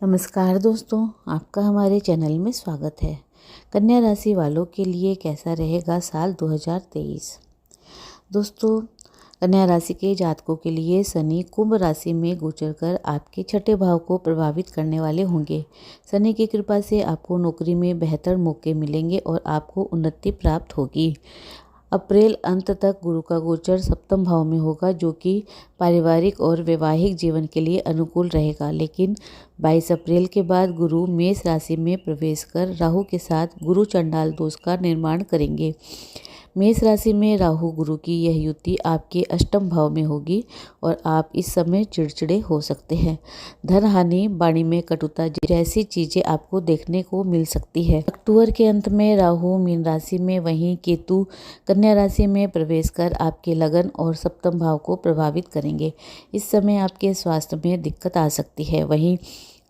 नमस्कार दोस्तों, आपका हमारे चैनल में स्वागत है। कन्या राशि वालों के लिए कैसा रहेगा साल 2023। दोस्तों, कन्या राशि के जातकों के लिए शनि कुंभ राशि में गोचर कर आपके छठे भाव को प्रभावित करने वाले होंगे। शनि की कृपा से आपको नौकरी में बेहतर मौके मिलेंगे और आपको उन्नति प्राप्त होगी। अप्रैल अंत तक गुरु का गोचर सप्तम भाव में होगा, जो कि पारिवारिक और वैवाहिक जीवन के लिए अनुकूल रहेगा। लेकिन 22 अप्रैल के बाद गुरु मेष राशि में प्रवेश कर राहु के साथ गुरु चंडाल दोष का निर्माण करेंगे। मेष राशि में राहु गुरु की यह युति आपके अष्टम भाव में होगी और आप इस समय चिड़चिड़े हो सकते हैं। धन हानि, वाणी में कटुता जैसी चीजें आपको देखने को मिल सकती है। अक्टूबर के अंत में राहु मीन राशि में, वहीं केतु कन्या राशि में प्रवेश कर आपके लगन और सप्तम भाव को प्रभावित करेंगे। इस समय आपके स्वास्थ्य में दिक्कत आ सकती है। वहीं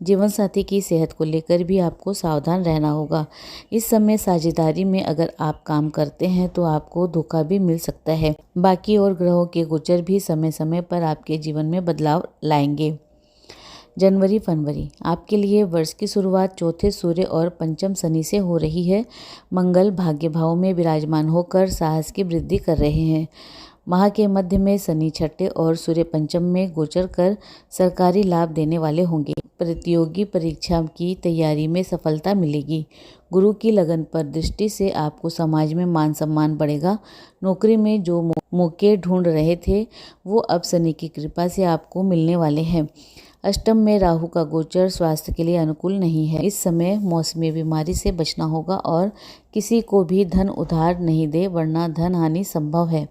जीवन साथी की सेहत को लेकर भी आपको सावधान रहना होगा। इस समय साझेदारी में अगर आप काम करते हैं तो आपको धोखा भी मिल सकता है। बाकी और ग्रहों के गोचर भी समय समय पर आपके जीवन में बदलाव लाएंगे। जनवरी फरवरी आपके लिए वर्ष की शुरुआत चौथे सूर्य और पंचम शनि से हो रही है। मंगल भाग्य भाव में विराजमान होकर साहस की वृद्धि कर रहे हैं। माह के मध्य में शनि छठे और सूर्य पंचम में गोचर कर सरकारी लाभ देने वाले होंगे। प्रतियोगी परीक्षा की तैयारी में सफलता मिलेगी। गुरु की लगन पर दृष्टि से आपको समाज में मान सम्मान बढ़ेगा। नौकरी में जो मौके ढूंढ रहे थे वो अब शनि की कृपा से आपको मिलने वाले हैं। अष्टम में राहु का गोचर स्वास्थ्य के लिए अनुकूल नहीं है। इस समय मौसमी बीमारी से बचना होगा और किसी को भी धन उधार नहीं दे, वरना धन हानि संभव है।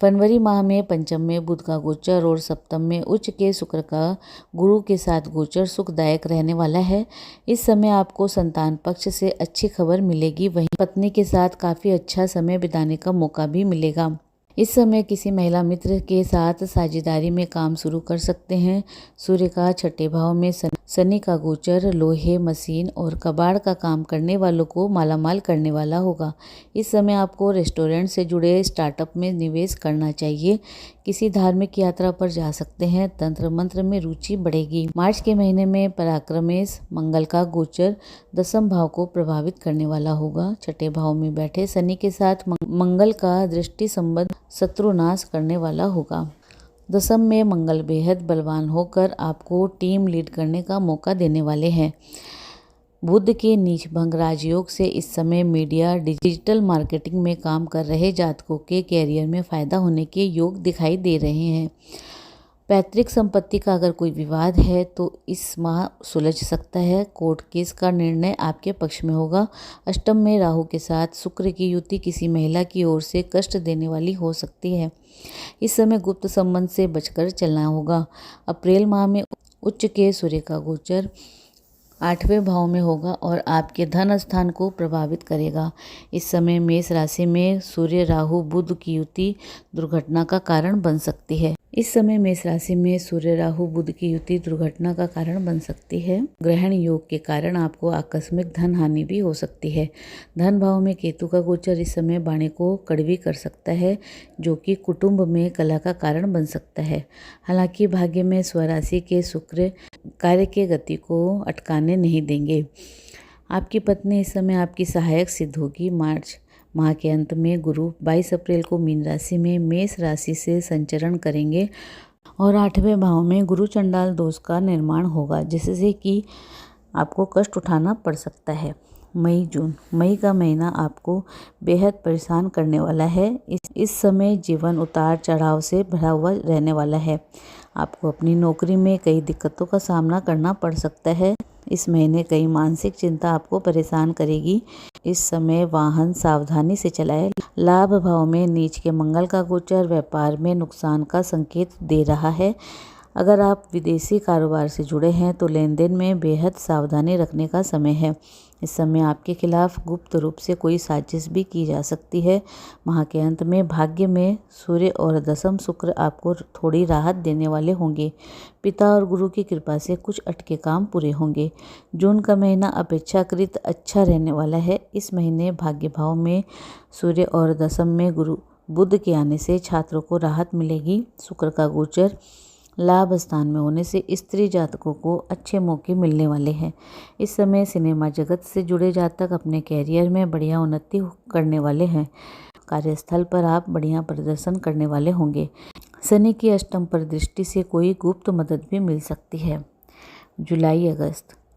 फरवरी माह में पंचम में बुध का गोचर और सप्तम में उच्च के शुक्र का गुरु के साथ गोचर सुखदायक रहने वाला है। इस समय आपको संतान पक्ष से अच्छी खबर मिलेगी। वहीं पत्नी के साथ काफी अच्छा समय बिताने का मौका भी मिलेगा। इस समय किसी महिला मित्र के साथ साझेदारी में काम शुरू कर सकते हैं। सूर्य का छठे भाव में शनि का गोचर लोहे, मशीन और कबाड़ का काम करने वालों को मालामाल करने वाला होगा। इस समय आपको रेस्टोरेंट से जुड़े स्टार्टअप में निवेश करना चाहिए। किसी धार्मिक यात्रा पर जा सकते हैं। तंत्र मंत्र में रुचि बढ़ेगी। मार्च के महीने में पराक्रमेश मंगल का गोचर दसम भाव को प्रभावित करने वाला होगा। छठे भाव में बैठे शनि के साथ मंगल का दृष्टि संबंध शत्रुनाश करने वाला होगा। दसम में मंगल बेहद बलवान होकर आपको टीम लीड करने का मौका देने वाले हैं। बुध के नीच भंग राजयोग से इस समय मीडिया, डिजिटल मार्केटिंग में काम कर रहे जातकों के कैरियर में फायदा होने के योग दिखाई दे रहे हैं। पैतृक संपत्ति का अगर कोई विवाद है तो इस माह सुलझ सकता है। कोर्ट केस का निर्णय आपके पक्ष में होगा। अष्टम में राहु के साथ शुक्र की युति किसी महिला की ओर से कष्ट देने वाली हो सकती है। इस समय गुप्त संबंध से बचकर चलना होगा। अप्रैल माह में उच्च के सूर्य का गोचर 8वें भाव में होगा और आपके धन स्थान को प्रभावित करेगा। इस समय मेष राशि में सूर्य राहु बुध की युति दुर्घटना का कारण बन सकती है। इस समय मेष राशि में सूर्य राहु बुध की युति दुर्घटना का कारण बन सकती है। ग्रहण योग के कारण आपको आकस्मिक धन हानि भी हो सकती है। धन भाव में केतु का गोचर इस समय वाणी को कड़वी कर सकता है, जो कि कुटुंब में कलह का कारण बन सकता है। हालांकि भाग्य में स्वराशि के शुक्र कार्य के गति को अटकाने नहीं देंगे। आपकी पत्नी इस समय आपकी सहायक सिद्ध होगी। मार्च माह के अंत में गुरु 22 अप्रैल को मीन राशि में मेष राशि से संचरण करेंगे और 8वें भाव में गुरु चंडाल दोष का निर्माण होगा, जिससे कि आपको कष्ट उठाना पड़ सकता है। मई का महीना आपको बेहद परेशान करने वाला है। इस समय जीवन उतार चढ़ाव से भरा हुआ रहने वाला है। आपको अपनी नौकरी में कई दिक्कतों का सामना करना पड़ सकता है। इस महीने कई मानसिक चिंता आपको परेशान करेगी। इस समय वाहन सावधानी से चलाएं। लाभ भाव में नीच के मंगल का गोचर व्यापार में नुकसान का संकेत दे रहा है। अगर आप विदेशी कारोबार से जुड़े हैं तो लेन देन में बेहद सावधानी रखने का समय है। इस समय आपके खिलाफ गुप्त रूप से कोई साजिश भी की जा सकती है। माह के अंत में भाग्य में सूर्य और दसम शुक्र आपको थोड़ी राहत देने वाले होंगे। पिता और गुरु की कृपा से कुछ अटके काम पूरे होंगे। जून का महीना अपेक्षाकृत अच्छा रहने वाला है। इस महीने भाग्य भाव में सूर्य और दसम में गुरु बुध के आने से छात्रों को राहत मिलेगी। शुक्र का गोचर लाभ स्थान में होने से स्त्री जातकों को अच्छे मौके मिलने वाले हैं। इस समय सिनेमा जगत से जुड़े जातक अपने कैरियर में बढ़िया उन्नति करने वाले हैं। कार्यस्थल पर आप बढ़िया प्रदर्शन करने वाले होंगे। शनि की अष्टम पर दृष्टि से कोई गुप्त मदद भी मिल सकती है।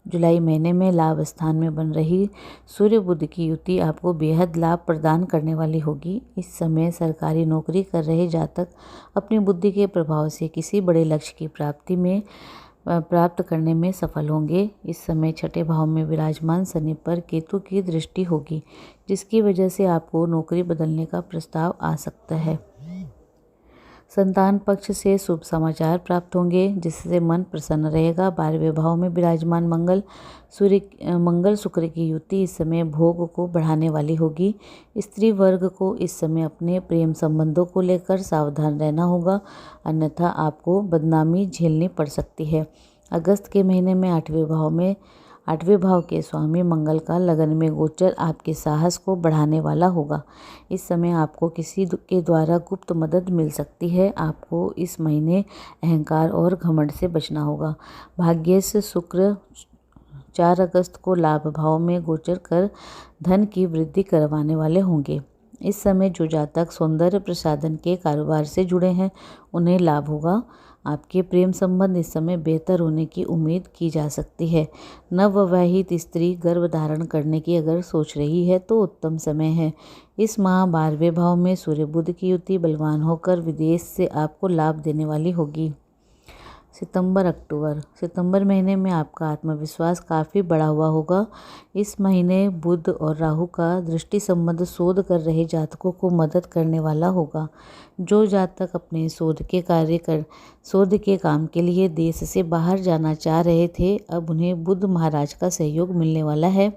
जुलाई महीने में लाभ स्थान में बन रही सूर्य बुध की युति आपको बेहद लाभ प्रदान करने वाली होगी। इस समय सरकारी नौकरी कर रहे जातक अपनी बुद्धि के प्रभाव से किसी बड़े लक्ष्य की प्राप्त करने में सफल होंगे। इस समय छठे भाव में विराजमान शनि पर केतु की दृष्टि होगी, जिसकी वजह से आपको नौकरी बदलने का प्रस्ताव आ सकता है। संतान पक्ष से शुभ समाचार प्राप्त होंगे, जिससे मन प्रसन्न रहेगा। 12वें भाव में विराजमान मंगल शुक्र की युति इस समय भोग को बढ़ाने वाली होगी। स्त्री वर्ग को इस समय अपने प्रेम संबंधों को लेकर सावधान रहना होगा, अन्यथा आपको बदनामी झेलनी पड़ सकती है। अगस्त के महीने में 8वें भाव के स्वामी मंगल का लगन में गोचर आपके साहस को बढ़ाने वाला होगा। इस समय आपको किसी के द्वारा गुप्त मदद मिल सकती है। आपको इस महीने अहंकार और घमंड से बचना होगा। भाग्य से शुक्र 4 अगस्त को लाभ भाव में गोचर कर धन की वृद्धि करवाने वाले होंगे। इस समय जो जातक सौंदर्य प्रसाधन के कारोबार से जुड़े हैं, उन्हें लाभ होगा। आपके प्रेम संबंध इस समय बेहतर होने की उम्मीद की जा सकती है। नवविवाहित स्त्री गर्भ धारण करने की अगर सोच रही है तो उत्तम समय है। इस माह 12वें भाव में सूर्य बुध की युति बलवान होकर विदेश से आपको लाभ देने वाली होगी। सितंबर महीने में आपका आत्मविश्वास काफ़ी बढ़ा हुआ होगा। इस महीने बुध और राहु का दृष्टि संबंध शोध कर रहे जातकों को मदद करने वाला होगा। जो जातक अपने शोध के काम के लिए देश से बाहर जाना चाह रहे थे, अब उन्हें बुध महाराज का सहयोग मिलने वाला है।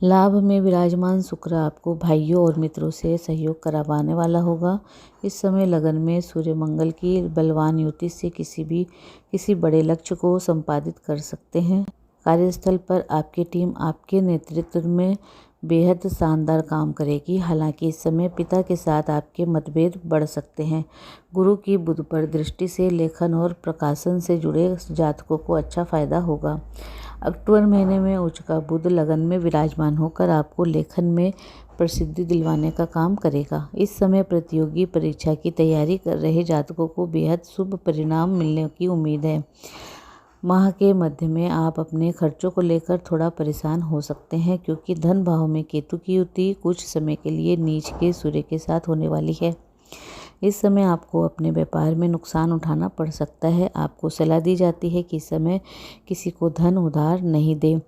लाभ में विराजमान शुक्र आपको भाइयों और मित्रों से सहयोग करवाने वाला होगा। इस समय लगन में सूर्य मंगल की बलवान युति से किसी बड़े लक्ष्य को संपादित कर सकते हैं। कार्यस्थल पर आपकी टीम आपके नेतृत्व में बेहद शानदार काम करेगी। हालांकि इस समय पिता के साथ आपके मतभेद बढ़ सकते हैं। गुरु की बुध पर दृष्टि से लेखन और प्रकाशन से जुड़े जातकों को अच्छा फायदा होगा। अक्टूबर महीने में उच्च का बुध लगन में विराजमान होकर आपको लेखन में प्रसिद्धि दिलवाने का काम करेगा। इस समय प्रतियोगी परीक्षा की तैयारी कर रहे जातकों को बेहद शुभ परिणाम मिलने की उम्मीद है। माह के मध्य में आप अपने खर्चों को लेकर थोड़ा परेशान हो सकते हैं, क्योंकि धन भाव में केतु की युति कुछ समय के लिए नीच के सूर्य के साथ होने वाली है। इस समय आपको अपने व्यापार में नुकसान उठाना पड़ सकता है। आपको सलाह दी जाती है कि इस समय किसी को धन उधार नहीं दें।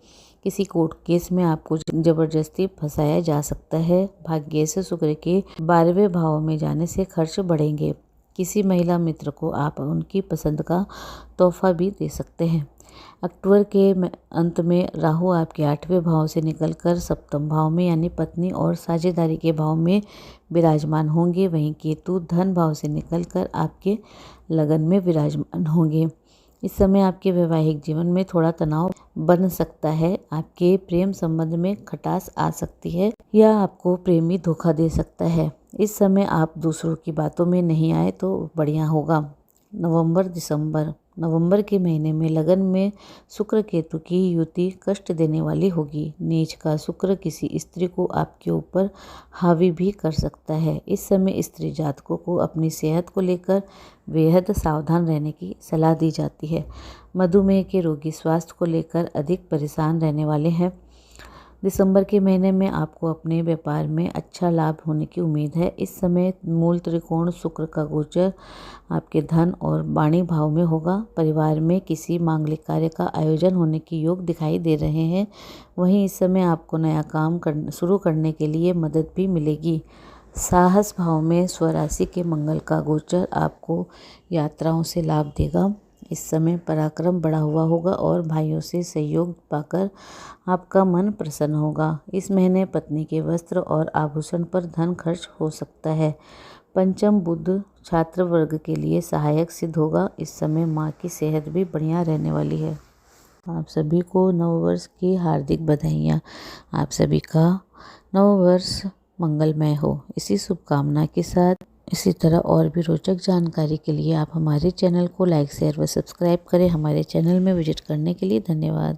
किसी कोर्ट केस में आपको जबरदस्ती फंसाया जा सकता है। भाग्य से शुक्र के 12वें भाव में जाने से खर्च बढ़ेंगे। किसी महिला मित्र को आप उनकी पसंद का तोहफा भी दे सकते हैं। अक्टूबर के अंत में राहु आपके 8वें भाव से निकलकर सप्तम भाव में यानी पत्नी और साझेदारी के भाव में विराजमान होंगे। वहीं केतु धन भाव से निकलकर आपके लगन में विराजमान होंगे। इस समय आपके वैवाहिक जीवन में थोड़ा तनाव बन सकता है। आपके प्रेम संबंध में खटास आ सकती है या आपको प्रेमी धोखा दे सकता है। इस समय आप दूसरों की बातों में नहीं आए तो बढ़िया होगा। नवंबर के महीने में लगन में शुक्र केतु की युति कष्ट देने वाली होगी। नीच का शुक्र किसी स्त्री को आपके ऊपर हावी भी कर सकता है। इस समय स्त्री जातकों को अपनी सेहत को लेकर बेहद सावधान रहने की सलाह दी जाती है। मधुमेह के रोगी स्वास्थ्य को लेकर अधिक परेशान रहने वाले हैं। दिसंबर के महीने में आपको अपने व्यापार में अच्छा लाभ होने की उम्मीद है। इस समय मूल त्रिकोण शुक्र का गोचर आपके धन और वाणी भाव में होगा। परिवार में किसी मांगलिक कार्य का आयोजन होने की योग दिखाई दे रहे हैं। वहीं इस समय आपको नया काम शुरू करने के लिए मदद भी मिलेगी। साहस भाव में स्वराशि के मंगल का गोचर आपको यात्राओं से लाभ देगा। इस समय पराक्रम बढ़ा हुआ होगा और भाइयों से सहयोग पाकर आपका मन प्रसन्न होगा। इस महीने पत्नी के वस्त्र और आभूषण पर धन खर्च हो सकता है। पंचम बुध छात्र वर्ग के लिए सहायक सिद्ध होगा। इस समय माँ की सेहत भी बढ़िया रहने वाली है। आप सभी को नववर्ष की हार्दिक बधाइयाँ। आप सभी का नववर्ष मंगलमय हो। इसी शुभकामना के साथ इसी तरह और भी रोचक जानकारी के लिए आप हमारे चैनल को लाइक शेयर व सब्सक्राइब करें। हमारे चैनल में विजिट करने के लिए धन्यवाद।